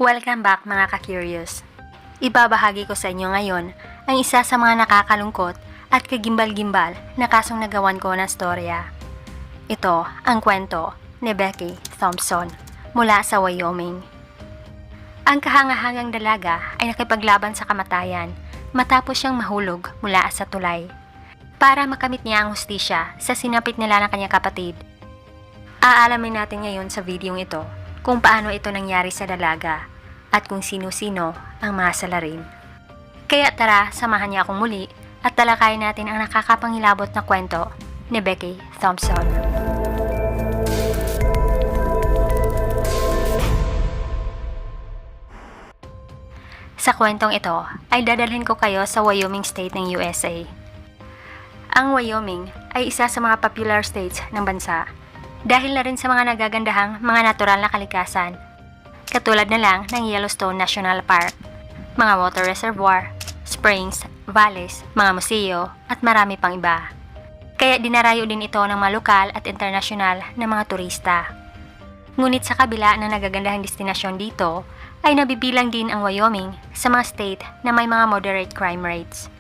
Welcome back mga ka-curious. Ibabahagi ko sa inyo ngayon ang isa sa mga nakakalungkot at kagimbal-gimbal na kasong nagawan ko ng storya. Ito ang kwento ni Becky Thompson mula sa Wyoming. Ang kahangahangang dalaga ay nakipaglaban sa kamatayan matapos siyang mahulog mula sa tulay. Para makamit niya ang hustisya sa sinapit nila ng kanyang kapatid. Aalamin natin ngayon sa videong ito kung paano ito nangyari sa dalaga at kung sino-sino ang mga salarin. Kaya tara, samahan niya akong muli at talakayin natin ang nakakapangilabot na kwento ni Becky Thompson. Sa kwentong ito ay dadalhin ko kayo sa Wyoming State ng USA. Ang Wyoming ay isa sa mga popular states ng bansa dahil na rin sa mga nagagandahang mga natural na kalikasan, katulad na lang ng Yellowstone National Park, mga water reservoir, springs, valleys, mga museo, at marami pang iba. Kaya dinarayo din ito ng mga lokal at internasyonal na mga turista. Ngunit sa kabila ng nagagandahang destinasyon dito, ay nabibilang din ang Wyoming sa mga state na may mga moderate crime rates.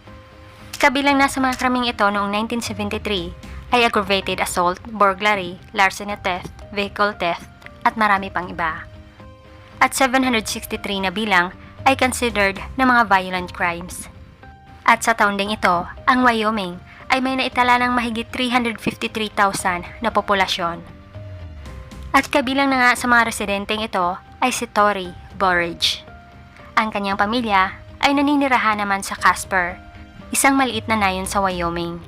Kabilang na sa mga kraming ito noong 1973, ay aggravated assault, burglary, larceny theft, vehicle theft, at marami pang iba. At 763 na bilang ay considered na mga violent crimes. At sa taon ding ito, ang Wyoming ay may naitala ng mahigit 353,000 na populasyon. At kabilang na nga sa mga residenteng ito ay si Tori Burridge. Ang kanyang pamilya ay naninirahan naman sa Casper, isang maliit na nayon sa Wyoming.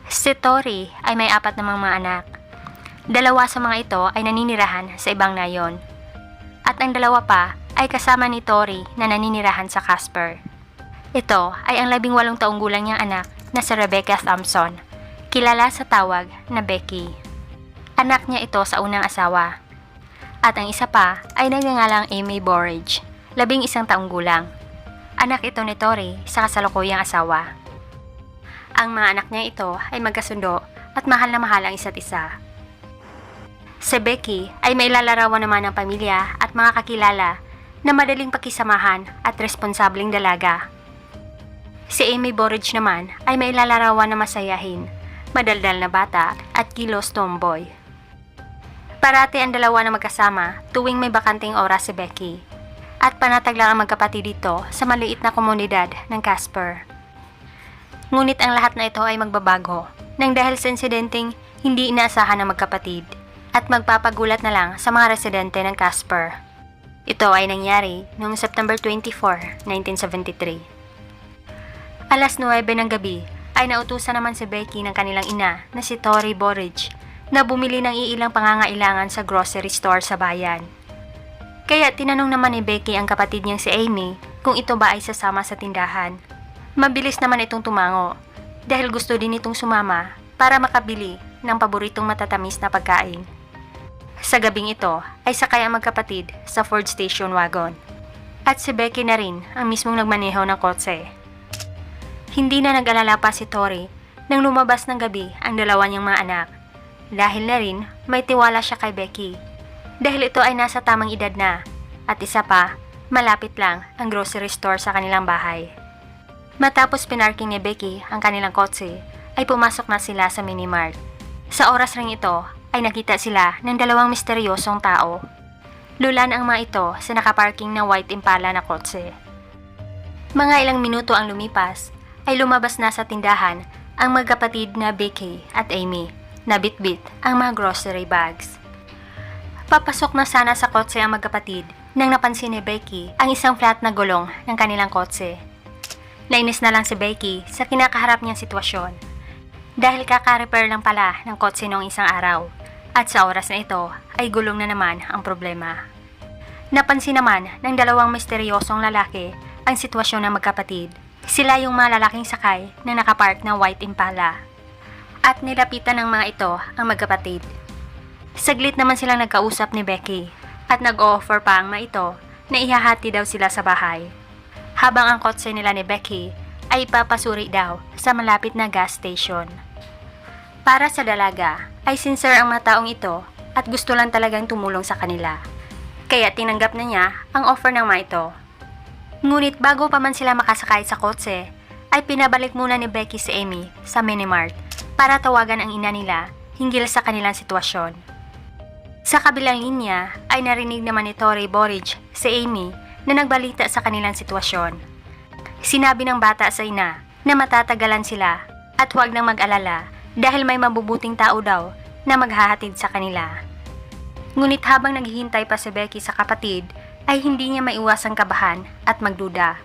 Si Tori ay may 4 namang mga anak. 2 sa mga ito ay naninirahan sa ibang nayon. At ang 2 pa ay kasama ni Tori na naninirahan sa Casper. Ito ay ang 18 taong gulang niyang anak na si Rebecca Thompson, kilala sa tawag na Becky. Anak niya ito sa unang asawa. At ang isa pa ay nagngangalang Amy Burridge, 11 taong gulang. Anak ito ni Tori sa kasalukuyang asawa. Ang mga anak niya ito ay magkasundo at mahal na mahal ang isa't isa. Si Becky ay may lalarawan naman ng pamilya at mga kakilala na madaling pakisamahan at responsableng dalaga. Si Amy Burridge naman ay may lalarawan na masayahin, madaldal na bata at kilos tomboy. Parati ang 2 na magkasama tuwing may bakanting oras si Becky at panatag lang ang magkapatid dito sa maliit na komunidad ng Casper. Ngunit ang lahat na ito ay magbabago nang dahil sa insidenteng hindi inaasahan ng magkapatid at magpapagulat na lang sa mga residente ng Casper. Ito ay nangyari noong September 24, 1973. Alas 9 ng gabi ay nautusan naman si Becky ng kanilang ina na si Tori Burridge na bumili ng iilang pangangailangan sa grocery store sa bayan. Kaya tinanong naman ni Becky ang kapatid niyang si Amy kung ito ba ay sasama sa tindahan. Mabilis naman itong tumango dahil gusto din itong sumama para makabili ng paboritong matatamis na pagkain. Sa gabing ito ay sakay ang magkapatid sa Ford station wagon at si Becky na rin ang mismong nagmaneho ng kotse. Hindi na nag-alala pa si Tori nang lumabas ng gabi ang 2 niyang mga anak dahil na rin may tiwala siya kay Becky dahil ito ay nasa tamang edad na at isa pa, malapit lang ang grocery store sa kanilang bahay. Matapos pinarking ni Becky ang kanilang kotse, ay pumasok na sila sa minimart. Sa oras ring ito, ay nakita sila ng 2 misteryosong tao. Lulan ang mga ito sa nakaparking na white Impala na kotse. Mga ilang minuto ang lumipas, ay lumabas na sa tindahan ang magkapatid na Becky at Amy, na bitbit ang mga grocery bags. Papasok na sana sa kotse ang magkapatid nang napansin ni Becky ang isang flat na gulong ng kanilang kotse. Nainis na lang si Becky sa kinakaharap niyang sitwasyon dahil kaka-repair lang pala ng kotse noong isang araw at sa oras na ito ay gulong na naman ang problema. Napansin naman ng 2 misteryosong lalaki ang sitwasyon ng magkapatid. Sila yung mga lalaking sakay na nakapark na white Impala at nilapitan ng mga ito ang magkapatid. Saglit naman silang nagkausap ni Becky at nag-o-offer pa ang mga ito na ihahati daw sila sa bahay. Habang ang kotse nila ni Becky ay ipapasuri daw sa malapit na gas station. Para sa dalaga ay sincere ang mga taong ito at gusto lang talagang tumulong sa kanila. Kaya tinanggap na niya ang offer ng mga ito. Ngunit bago pa man sila makasakay sa kotse, ay pinabalik muna ni Becky si Amy sa minimart para tawagan ang ina nila hinggil sa kanilang sitwasyon. Sa kabilang linya ay narinig naman ni Tori Boric si Amy na nagbalita sa kanilang sitwasyon. Sinabi ng bata sa ina na matatagalan sila at huwag nang mag-alala dahil may mabubuting tao daw na maghahatid sa kanila. Ngunit habang naghihintay pa si Becky sa kapatid, ay hindi niya maiwasang kabahan at magduda.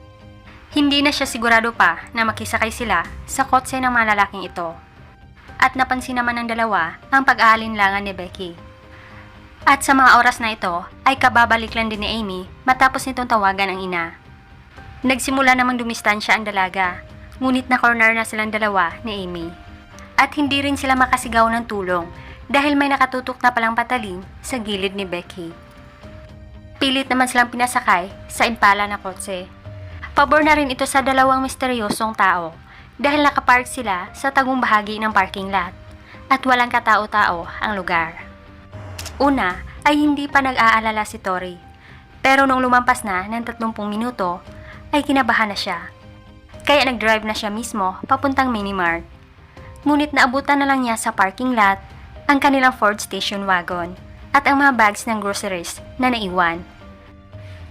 Hindi na siya sigurado pa na makisakay sila sa kotse ng mga lalaking ito. At napansin naman ng dalawa ang pag-aalinlangan ni Becky. At sa mga oras na ito ay kababalik lang din ni Amy matapos nitong tawagan ang ina. Nagsimula namang dumistansya ang dalaga, ngunit na-corner na silang dalawa ni Amy. At hindi rin sila makasigaw ng tulong dahil may nakatutok na palang patalim sa gilid ni Becky. Pilit naman silang pinasakay sa impala na kotse. Pabor na rin ito sa dalawang misteryosong tao dahil nakapark sila sa tagong bahagi ng parking lot at walang katao-tao ang lugar. Una ay hindi pa nag-aalala si Tori, pero nung lumampas na ng 30 minuto ay kinabahan na siya. Kaya nag-drive na siya mismo papuntang minimart. Ngunit naabutan na lang niya sa parking lot ang kanilang Ford station wagon at ang mga bags ng groceries na naiwan.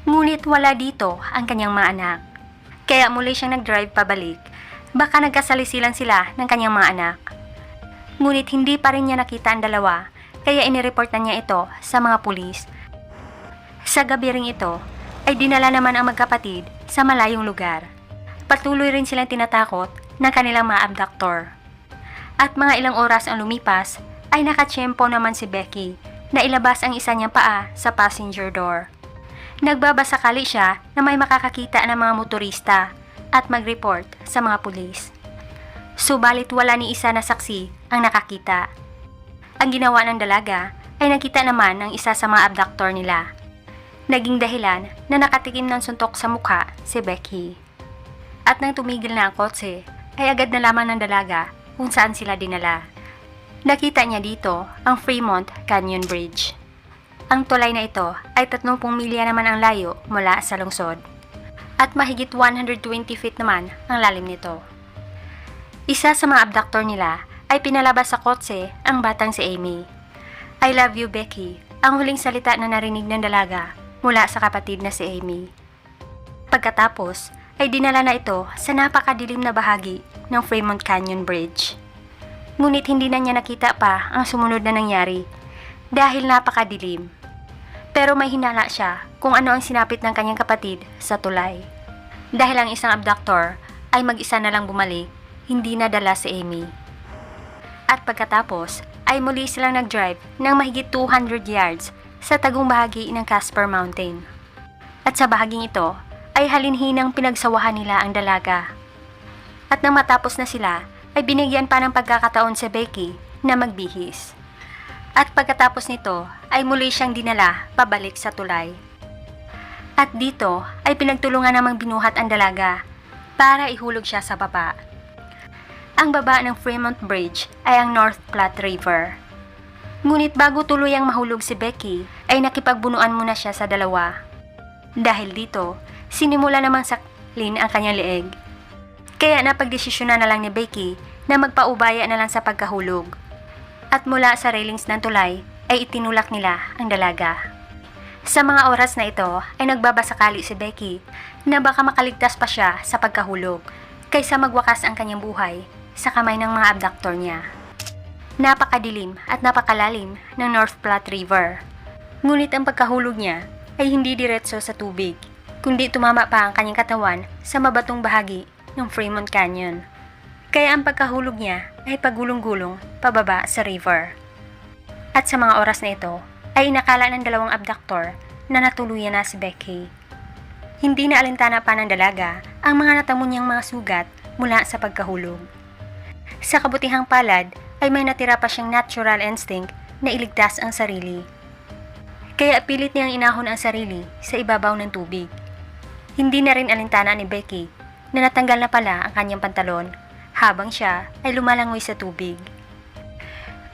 Ngunit wala dito ang kanyang mga anak. Kaya muli siyang nag-drive pabalik. Baka nagkasalisilan sila ng kanyang mga anak. Ngunit hindi pa rin niya nakita ang dalawa, kaya inireport na niya ito sa mga pulis. Sa gabi ring ito, ay dinala naman ang magkapatid sa malayong lugar. Patuloy rin silang tinatakot ng kanilang mga abductor. At mga ilang oras ang lumipas, ay nakatsyempo naman si Becky na ilabas ang isa niyang paa sa passenger door. Nagbabasakali siya na may makakakita ng mga motorista at mag-report sa mga pulis. Subalit wala ni isa na saksi ang nakakita. Ang ginawa ng dalaga ay nakita naman ng isa sa mga abductor nila. Naging dahilan na nakatikim ng suntok sa mukha si Becky. At nang tumigil na ang kotse, ay agad nalaman ng dalaga kung saan sila dinala. Nakita niya dito ang Fremont Canyon Bridge. Ang tulay na ito ay 30 milya naman ang layo mula sa lungsod. At mahigit 120 feet naman ang lalim nito. Isa sa mga abductor nila ay pinalabas sa kotse ang batang si Amy. I love you, Becky, ang huling salita na narinig ng dalaga mula sa kapatid na si Amy. Pagkatapos ay dinala na ito sa napakadilim na bahagi ng Fremont Canyon Bridge. Ngunit hindi na niya nakita pa ang sumunod na nangyari dahil napakadilim. Pero may hinala siya kung ano ang sinapit ng kanyang kapatid sa tulay. Dahil ang isang abductor ay mag-isa na lang bumalik, hindi nadala si Amy. At pagkatapos ay muli silang nag-drive ng mahigit 200 yards sa tagong bahagi ng Casper Mountain. At sa bahaging ito ay halinhinang pinagsawahan nila ang dalaga. At nang matapos na sila, ay binigyan pa ng pagkakataon si Becky na magbihis. At pagkatapos nito ay muli siyang dinala pabalik sa tulay. At dito ay pinagtulungan namang binuhat ang dalaga para ihulog siya sa baba. Ang baba ng Fremont Bridge ay ang North Platte River. Ngunit bago tuluyang mahulog si Becky ay nakipagbunuan muna siya sa dalawa. Dahil dito, sinimula namang saklin ang kanyang leeg. Kaya napagdesisyonan na lang ni Becky na magpaubaya na lang sa pagkahulog. At mula sa railings ng tulay ay itinulak nila ang dalaga. Sa mga oras na ito ay nagbabasakali si Becky na baka makaligtas pa siya sa pagkahulog kaysa magwakas ang kanyang buhay sa kamay ng mga abductor niya. Napakadilim at napakalalim ng North Platte River. Ngunit ang pagkahulog niya ay hindi diretso sa tubig, kundi tumama pa ang kanyang katawan sa mabatong bahagi ng Fremont Canyon. Kaya ang pagkahulog niya ay pagulong-gulong pababa sa river. At sa mga oras na ito ay inakala ng dalawang abductor na natuluyan na si Becky. Hindi na alintana pa ng dalaga ang mga natamo niyang mga sugat mula sa pagkahulog. Sa kabutihang palad ay may natira pa siyang natural instinct na iligtas ang sarili. Kaya pilit niyang inahon ang sarili sa ibabaw ng tubig. Hindi na rin alintana ni Becky na natanggal na pala ang kanyang pantalon habang siya ay lumalangoy sa tubig.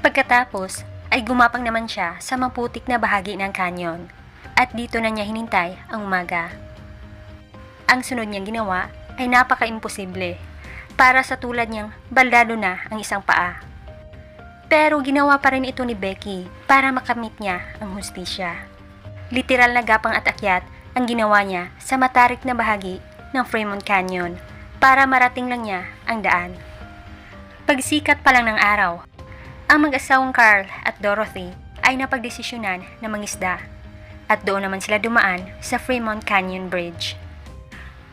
Pagkatapos ay gumapang naman siya sa maputik na bahagi ng canyon At dito na niya hinintay ang umaga. Ang sunod niyang ginawa ay napaka-imposible para sa tulad niyang baldado na ang isang paa. Pero ginawa pa rin ito ni Becky para makamit niya ang hustisya. Literal na gapang at akyat ang ginawa niya sa matarik na bahagi ng Fremont Canyon para marating lang niya ang daan. Pagsikat pa lang ng araw, ang mag-asawang Carl at Dorothy ay napagdesisyonan na mangisda at doon naman sila dumaan sa Fremont Canyon Bridge.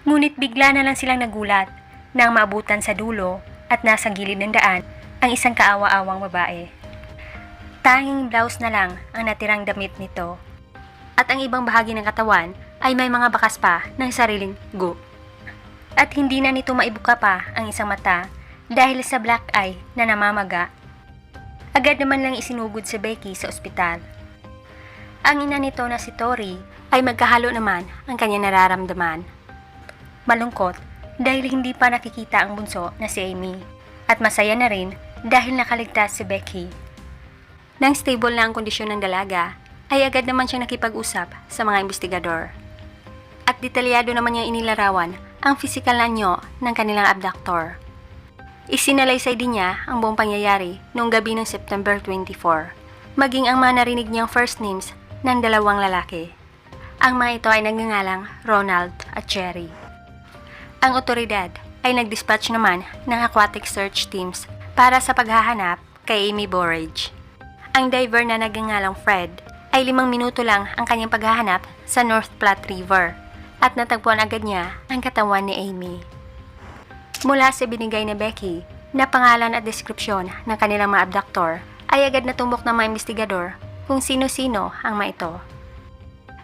Ngunit bigla na lang silang nagulat nang maabutan sa dulo at nasa gilid ng daan ang isang kaawa-awang babae. Tanging blouse na lang ang natirang damit nito at ang ibang bahagi ng katawan ay may mga bakas pa ng sariling goop. At hindi na nito maibuka pa ang isang mata dahil sa black eye na namamaga. Agad naman lang isinugod si Becky sa ospital. Ang ina nito na si Tori ay magkahalo naman ang kanya nararamdaman. Malungkot dahil hindi pa nakikita ang bunso na si Amy at masaya na rin dahil nakaligtas si Becky. Nang stable na ang kondisyon ng dalaga, ay agad naman siyang nakipag-usap sa mga investigador. At detalyado naman niyang inilarawan ang pisikal na anyo ng kanilang abductor. Isinalaysay din niya ang buong pangyayari noong gabi ng September 24, maging ang mga narinig niyang first names ng dalawang lalaki. Ang mga ito ay nagngangalang Ronald at Jerry. Ang otoridad ay nag-dispatch naman ng aquatic search teams para sa paghahanap kay Amy Borage. Ang diver na nagngangalang Fred ay 5 minuto lang ang kanyang paghahanap sa North Platte River at natagpuan agad niya ang katawan ni Amy. Mula sa binigay ni Becky na pangalan at deskripsyon ng kanilang mga abductor ay agad natumbok ng mga investigador kung sino-sino ang mga ito.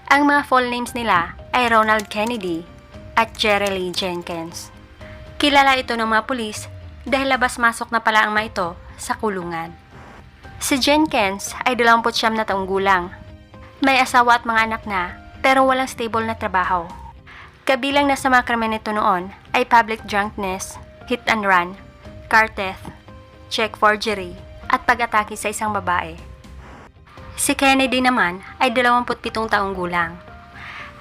Ang mga full names nila ay Ronald Kennedy at Jerry Lee Jenkins. Kilala ito ng mga pulis dahil labas-masok na pala ang mga ito sa kulungan. Si Jenkins ay 29 na taong gulang. May asawa at mga anak na pero walang stable na trabaho. Kabilang na sa mga krimen nito noon ay public drunkenness, hit and run, car theft, check forgery at pag-atake sa isang babae. Si Kennedy naman ay 27 taong gulang.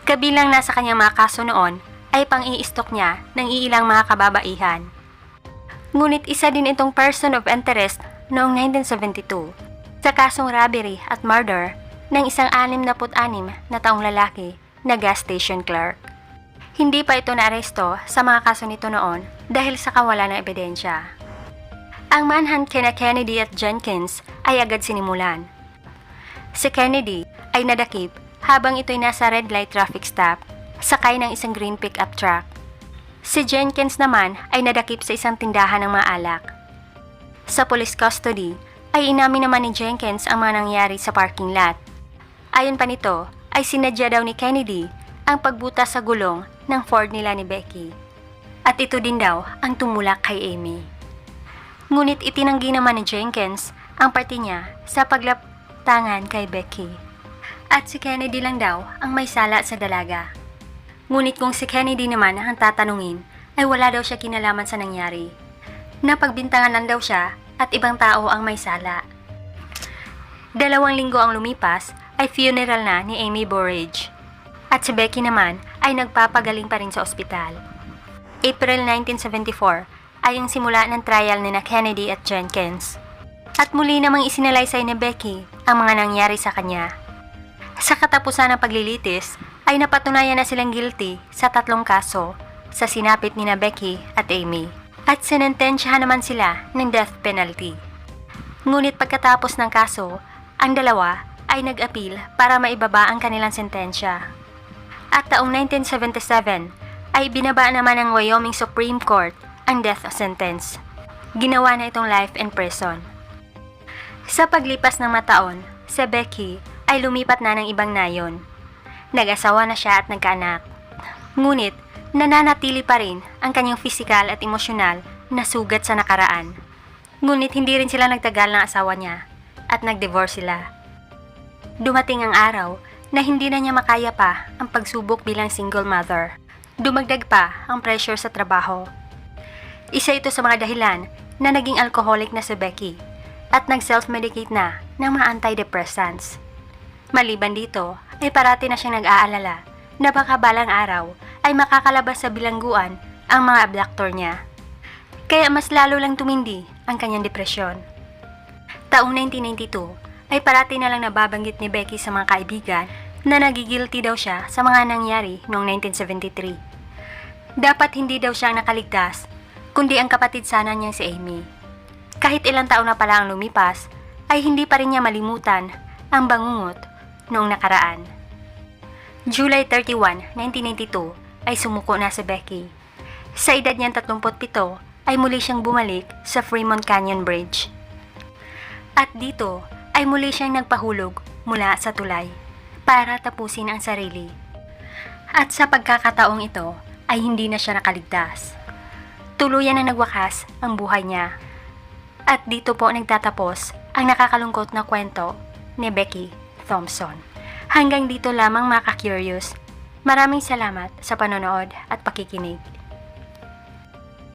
Kabilang na sa kanyang mga kaso noon ay pang-i-stalk niya ng iilang mga kababaihan. Ngunit isa din itong person of interest noong 1972 sa kasong robbery at murder ng isang 66 na taong lalaki na gas station clerk. Hindi pa ito naaresto sa mga kaso nito noon dahil sa kawalan ng ebidensya. Ang manhunt kina Kennedy at Jenkins ay agad sinimulan. Si Kennedy ay nadakip habang ito'y nasa red light traffic stop sakay ng isang green pickup truck. Si Jenkins naman ay nadakip sa isang tindahan ng mga alak. Sa police custody ay inamin naman ni Jenkins ang mga nangyari sa parking lot. Ayon pa nito ay sinadya daw ni Kennedy ang pagbutas sa gulong ng Ford nila ni Becky. At ito din daw ang tumulak kay Amy. Ngunit itinanggi naman ni Jenkins ang parte niya sa paglatangan kay Becky. At si Kennedy lang daw ang may sala sa dalaga. Ngunit kung si Kennedy naman ang tatanungin, ay wala daw siya kinalaman sa nangyari. Napagbintangan lang daw siya at ibang tao ang may sala. 2 linggo ang lumipas ay funeral na ni Amy Borage. At si Becky naman ay nagpapagaling pa rin sa ospital. April 1974 ay ang simula ng trial ni Kennedy at Jenkins. At muli namang isinalaysay ni Becky ang mga nangyari sa kanya. Sa katapusan ng paglilitis, ay napatunayan na silang guilty sa 3 kaso sa sinapit ni Becky at Amy. At sinentensyahan naman sila ng death penalty. Ngunit pagkatapos ng kaso, ang dalawa ay nag-appeal para maibaba ang kanilang sentensya. At taong 1977 ay binaba naman ng Wyoming Supreme Court ang death sentence. Ginawa na itong life in prison. Sa paglipas ng mataon, si Becky ay lumipat na ng ibang nayon. Nag-asawa na siya at nagkaanak. Ngunit, nananatili pa rin ang kanyang pisikal at emosyonal na sugat sa nakaraan. Ngunit hindi rin sila nagtagal ng asawa niya at nag-divorce sila. Dumating ang araw na hindi na niya makaya pa ang pagsubok bilang single mother. Dumagdag pa ang pressure sa trabaho. Isa ito sa mga dahilan na naging alcoholic na si Becky at nag-self-medicate na ng mga antidepressants. Maliban dito, ay parati na siyang nag-aalala na baka balang araw ay makakalabas sa bilangguan ang mga abductor niya. Kaya mas lalo lang tumindi ang kanyang depresyon. Taong 1992 ay parati na lang nababanggit ni Becky sa mga kaibigan na nagigilty daw siya sa mga nangyari noong 1973. Dapat hindi daw siya nakaligtas, kundi ang kapatid sana niya si Amy. Kahit ilang taon na pala ang lumipas, ay hindi pa rin niya malimutan ang bangungot noong nakaraan. July 31, 1992 ay sumuko na si Becky. Sa edad niyang 37 ay muli siyang bumalik sa Fremont Canyon Bridge. At dito ay muli siyang nagpahulog mula sa tulay para tapusin ang sarili. At sa pagkakataong ito ay hindi na siya nakaligtas. Tuluyan na nagwakas ang buhay niya. At dito po nagtatapos ang nakakalungkot na kwento ni Becky Thompson. Hanggang dito lamang mga ka-curious. Maraming salamat sa panonood at pakikinig.